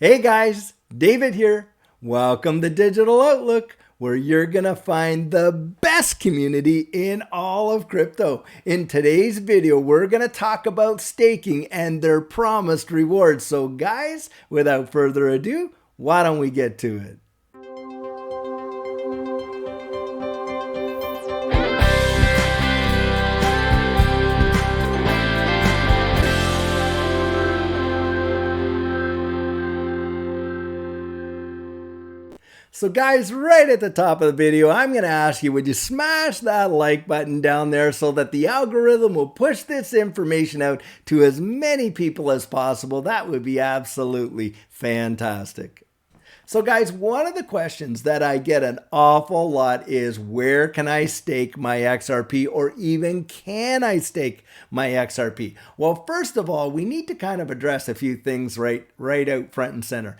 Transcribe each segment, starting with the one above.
Hey guys, David here. Welcome to Digital Outlook, where you're going to find the best community in all of crypto. In today's video, we're going to talk about staking and their promised rewards. So guys, without further ado, why don't we get to it? So guys, right at the top of the video, I'm going to ask you, would you smash that like button down there so that the algorithm will push this information out to as many people as possible? That would be absolutely fantastic. So guys, one of the questions that I get an awful lot is, where can I stake my XRP, or even can I stake my XRP? Well, first of all, we need to kind of address a few things right out front and center.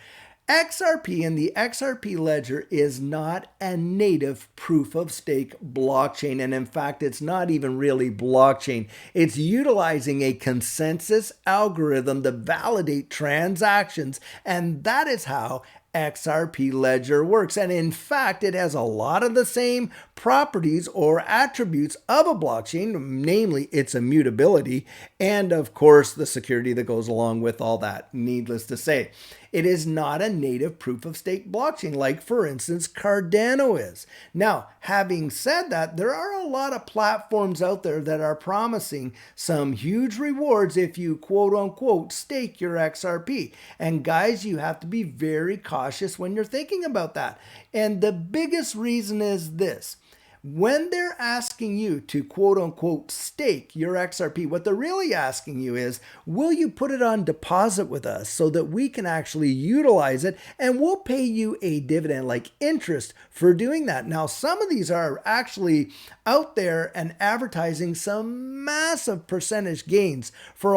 XRP and the XRP ledger is not a native proof of stake blockchain. And in fact, it's not even really blockchain. It's utilizing a consensus algorithm to validate transactions. And that is how XRP ledger works. And in fact, it has a lot of the same properties or attributes of a blockchain, namely its immutability, and of course the security that goes along with all that. Needless to say, it is not a native proof of stake blockchain like, for instance, Cardano is. Now, having said that, there are a lot of platforms out there that are promising some huge rewards if you quote unquote stake your XRP. And guys, you have to be very cautious when you're thinking about that. And the biggest reason is this. When they're asking you to quote unquote stake your XRP, what they're really asking you is, will you put it on deposit with us so that we can actually utilize it and we'll pay you a dividend, like interest, for doing that. Now, some of these are actually out there and advertising some massive percentage gains for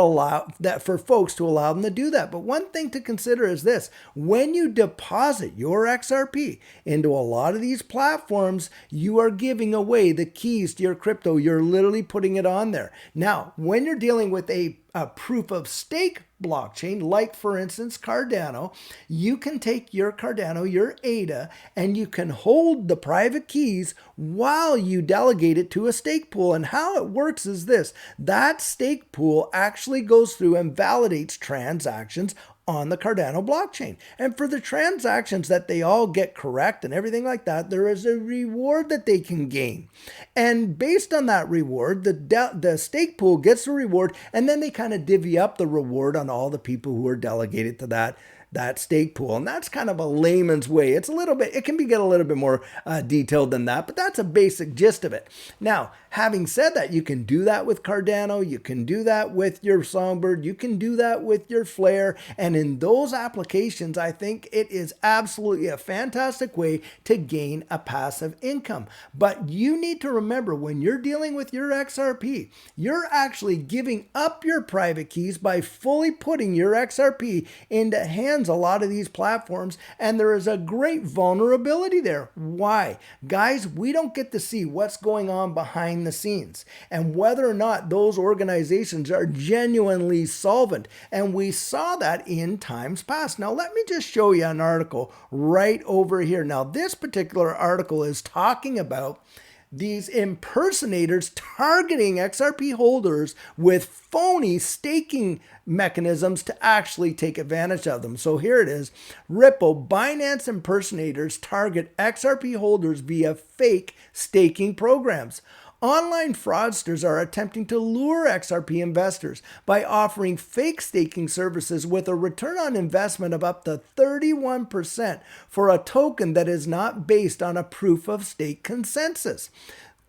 folks to allow them to do that. But one thing to consider is this: when you deposit your XRP into a lot of these platforms, you are giving away the keys to your crypto. You're literally putting it on there. Now, when you're dealing with a proof of stake blockchain, like for instance Cardano, you can take your Cardano, your ADA, and you can hold the private keys while you delegate it to a stake pool. And how it works is this: that stake pool actually goes through and validates transactions on the Cardano blockchain. And for the transactions that they all get correct and everything like that, there is a reward that they can gain. And based on that reward, the stake pool gets the reward, and then they kind of divvy up the reward on all the people who are delegated to that stake pool. And that's kind of a layman's way. It's it can get a little bit more detailed than that, but that's a basic gist of it. Now, having said that, you can do that with Cardano, you can do that with your Songbird, you can do that with your Flare. And in those applications, I think it is absolutely a fantastic way to gain a passive income. But you need to remember, when you're dealing with your XRP, you're actually giving up your private keys by fully putting your XRP into hands a lot of these platforms, and there is a great vulnerability there. Why? Guys, we don't get to see what's going on behind the scenes and whether or not those organizations are genuinely solvent, and we saw that in times past. Now, let me just show you an article right over here. Now, this particular article is talking about these impersonators targeting XRP holders with phony staking mechanisms to actually take advantage of them. So here it is: Ripple, Binance impersonators target XRP holders via fake staking programs. Online fraudsters are attempting to lure XRP investors by offering fake staking services with a return on investment of up to 31% for a token that is not based on a proof of stake consensus.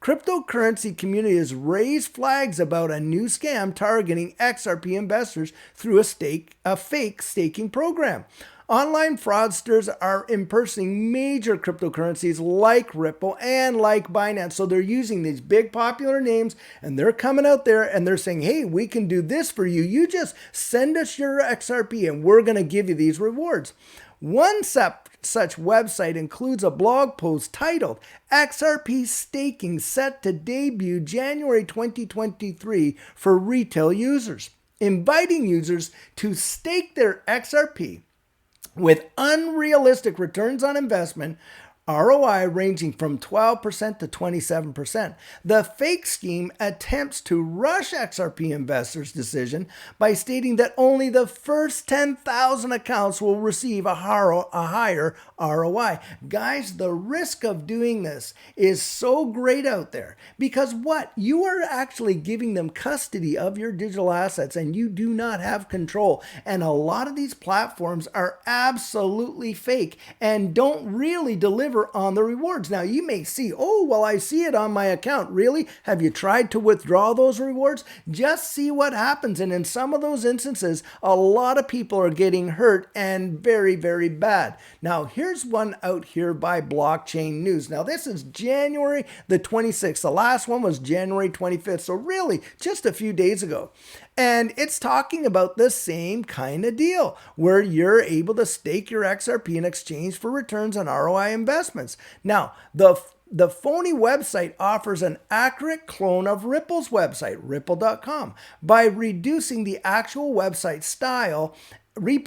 Cryptocurrency community has raised flags about a new scam targeting XRP investors through a fake staking program. Online fraudsters are impersonating major cryptocurrencies like Ripple and like Binance. So they're using these big popular names, and they're coming out there and they're saying, hey, we can do this for you. You just send us your XRP and we're going to give you these rewards. One such website includes a blog post titled XRP Staking Set to Debut January 2023 for Retail Users, inviting users to stake their XRP with unrealistic returns on investment, ROI ranging from 12% to 27%. The fake scheme attempts to rush XRP investors' decision by stating that only the first 10,000 accounts will receive a higher ROI. Guys, the risk of doing this is so great out there because what? You are actually giving them custody of your digital assets and you do not have control. And a lot of these platforms are absolutely fake and don't really deliver on the rewards. Now you may see, oh, well, I see it on my account. Really? Have you tried to withdraw those rewards? Just see what happens. And in some of those instances, a lot of people are getting hurt and very, very bad. Now here's one out here by Blockchain News. Now this is January the 26th. The last one was January 25th. So really just a few days ago. And it's talking about the same kind of deal where you're able to stake your XRP in exchange for returns on ROI investments. Now, the phony website offers an accurate clone of Ripple's website, ripple.com, by reproducing the actual website style and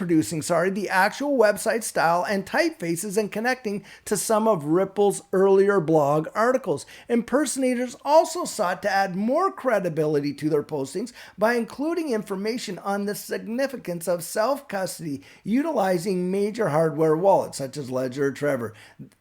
typefaces and connecting to some of Ripple's earlier blog articles. Impersonators also sought to add more credibility to their postings by including information on the significance of self-custody utilizing major hardware wallets such as Ledger or Trevor.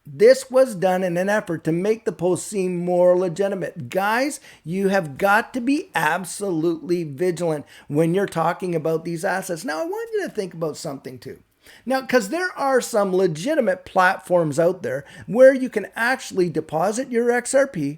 This was done in an effort to make the post seem more legitimate. Guys, you have got to be absolutely vigilant when you're talking about these assets. Now, I want you to think about something too. Now, because there are some legitimate platforms out there where you can actually deposit your XRP.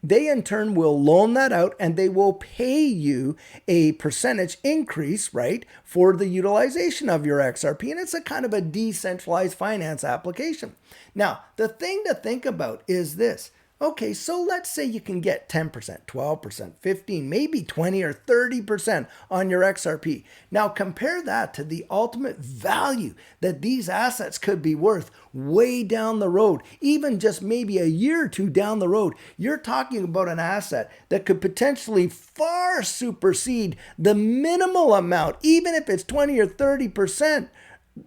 They in turn will loan that out and they will pay you a percentage increase, right, for the utilization of your XRP. And it's a kind of a decentralized finance application. Now, the thing to think about is this. Okay, so let's say you can get 10%, 12%, 15, maybe 20 or 30% on your XRP. Now compare that to the ultimate value that these assets could be worth way down the road, even just maybe a year or two down the road. You're talking about an asset that could potentially far supersede the minimal amount, even if it's 20 or 30%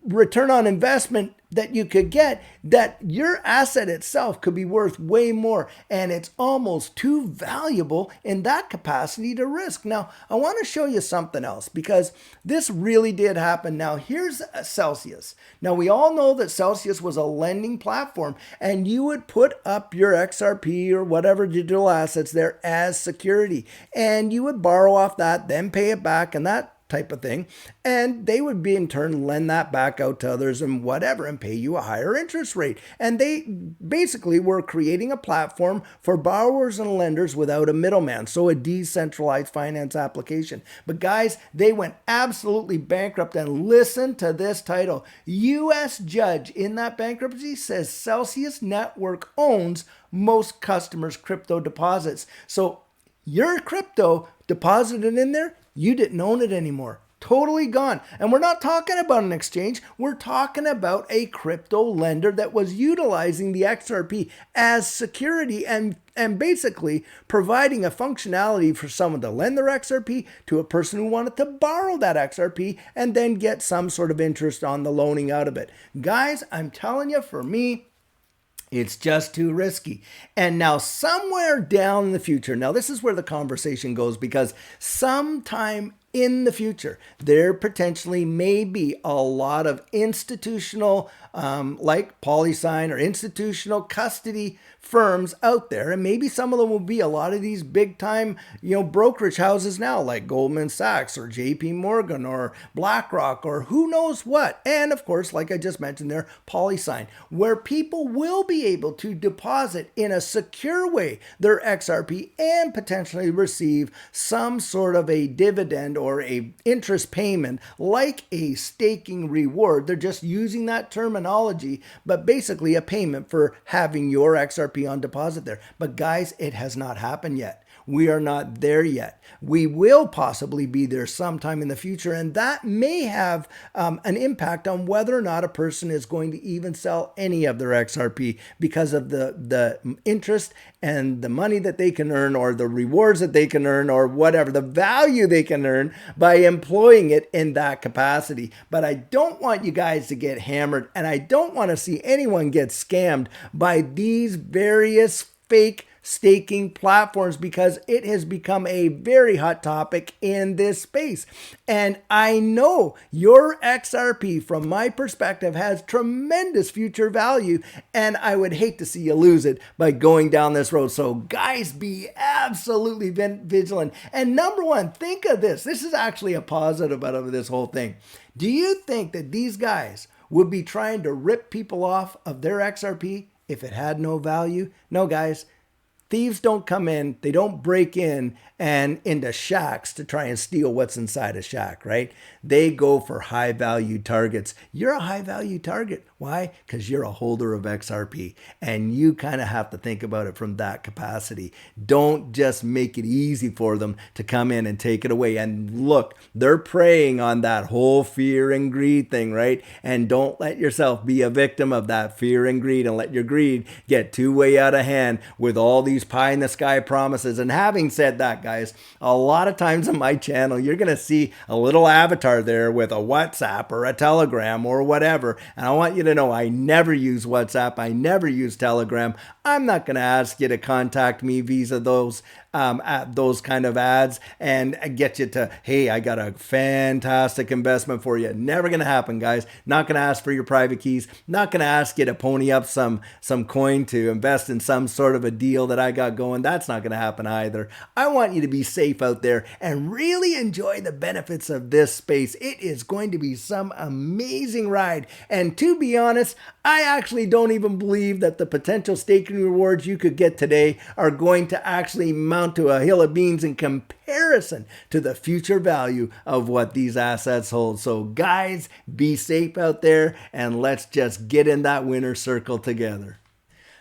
return on investment that you could get, that your asset itself could be worth way more. And it's almost too valuable in that capacity to risk. Now, I want to show you something else because this really did happen. Now, here's Celsius. Now, we all know that Celsius was a lending platform and you would put up your XRP or whatever digital assets there as security. And you would borrow off that, then pay it back and that type of thing, and they would be in turn lend that back out to others and whatever and pay you a higher interest rate. And they basically were creating a platform for borrowers and lenders without a middleman, so a decentralized finance application. But guys, they went absolutely bankrupt, and listen to this title. U.S. judge in that bankruptcy says Celsius Network owns most customers' crypto deposits. So your crypto deposited in there, you didn't own it anymore. Totally gone. And we're not talking about an exchange. We're talking about a crypto lender that was utilizing the XRP as security and basically providing a functionality for someone to lend their XRP to a person who wanted to borrow that XRP and then get some sort of interest on the loaning out of it. Guys, I'm telling you, for me, it's just too risky. And now somewhere down in the future, now this is where the conversation goes, because sometime in the future, there potentially may be a lot of institutional, like PolySign or institutional custody firms out there. And maybe some of them will be a lot of these big time, brokerage houses now, like Goldman Sachs or JP Morgan or BlackRock or who knows what. And of course, like I just mentioned there, PolySign, where people will be able to deposit in a secure way their XRP and potentially receive some sort of a dividend or a interest payment like a staking reward. They're just using that terminology, but basically a payment for having your XRP on deposit there. But guys, it has not happened yet. We are not there yet. We will possibly be there sometime in the future, and that may have an impact on whether or not a person is going to even sell any of their XRP because of the interest and the money that they can earn, or the rewards that they can earn, or whatever, the value they can earn by employing it in that capacity. But I don't want you guys to get hammered, and I don't want to see anyone get scammed by these various fake staking platforms, because it has become a very hot topic in this space. And I know your XRP, from my perspective, has tremendous future value, and I would hate to see you lose it by going down this road. So guys, be absolutely vigilant. And number one, think of this. This is actually a positive out of this whole thing. Do you think that these guys would be trying to rip people off of their XRP if it had no value? No, guys. Thieves don't come in, they don't break in and into shacks to try and steal what's inside a shack, right? They go for high value targets. You're a high value target. Why? Because you're a holder of XRP, and you kind of have to think about it from that capacity. Don't just make it easy for them to come in and take it away. And look, they're preying on that whole fear and greed thing, right? And don't let yourself be a victim of that fear and greed, and let your greed get too way out of hand with all these pie in the sky promises. And having said that, guys, a lot of times on my channel, you're going to see a little avatar there with a WhatsApp or a Telegram or whatever. And I want you to know, I never use WhatsApp. I never use Telegram. I'm not going to ask you to contact me via those at those kind of ads and get you to, hey, I got a fantastic investment for you. Never going to happen, guys. Not going to ask for your private keys. Not going to ask you to pony up some coin to invest in some sort of a deal that I got going. That's not going to happen either. I want you to be safe out there and really enjoy the benefits of this space. It is going to be some amazing ride. And to be honest, I actually don't even believe that the potential staking rewards you could get today are going to actually mount to a hill of beans in comparison to the future value of what these assets hold. So guys, be safe out there, and let's just get in that winner circle together.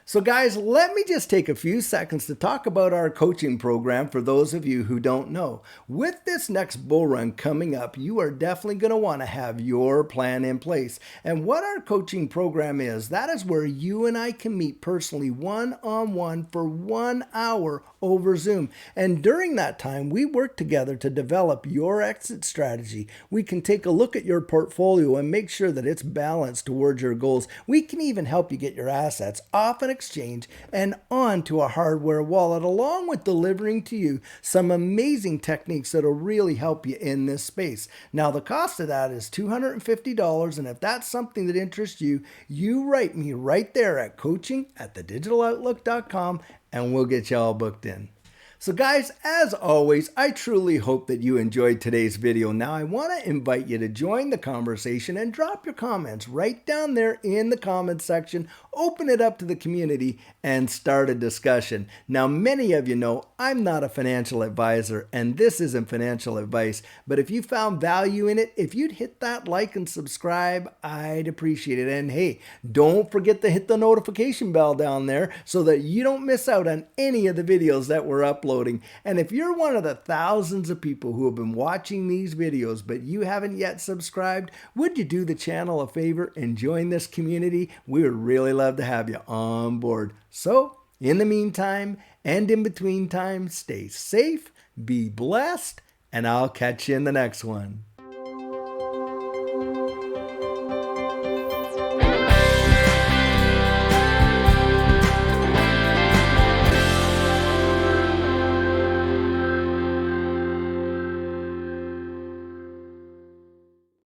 So guys, let me just take a few seconds to talk about our coaching program for those of you who don't know. With this next bull run coming up, you are definitely going to want to have your plan in place. And what our coaching program is, that is where you and I can meet personally one-on-one for 1 hour over Zoom. And during that time, we work together to develop your exit strategy. We can take a look at your portfolio and make sure that it's balanced towards your goals. We can even help you get your assets off an exchange and onto a hardware wallet, along with delivering to you some amazing techniques that'll really help you in this space. Now, the cost of that is $250, and if that's something that interests you, you write me right there at coaching@thedigitaloutlook.com, and we'll get you all booked in. So guys, as always, I truly hope that you enjoyed today's video. Now, I want to invite you to join the conversation and drop your comments right down there in the comments section. Open it up to the community and start a discussion. Now, many of you know I'm not a financial advisor, and this isn't financial advice, but if you found value in it, if you'd hit that like and subscribe, I'd appreciate it. And hey, don't forget to hit the notification bell down there so that you don't miss out on any of the videos that we're uploading. And if you're one of the thousands of people who have been watching these videos but you haven't yet subscribed, would you do the channel a favor and join this community? We would really love to have you on board. So in the meantime and in between time, stay safe, be blessed, and I'll catch you in the next one.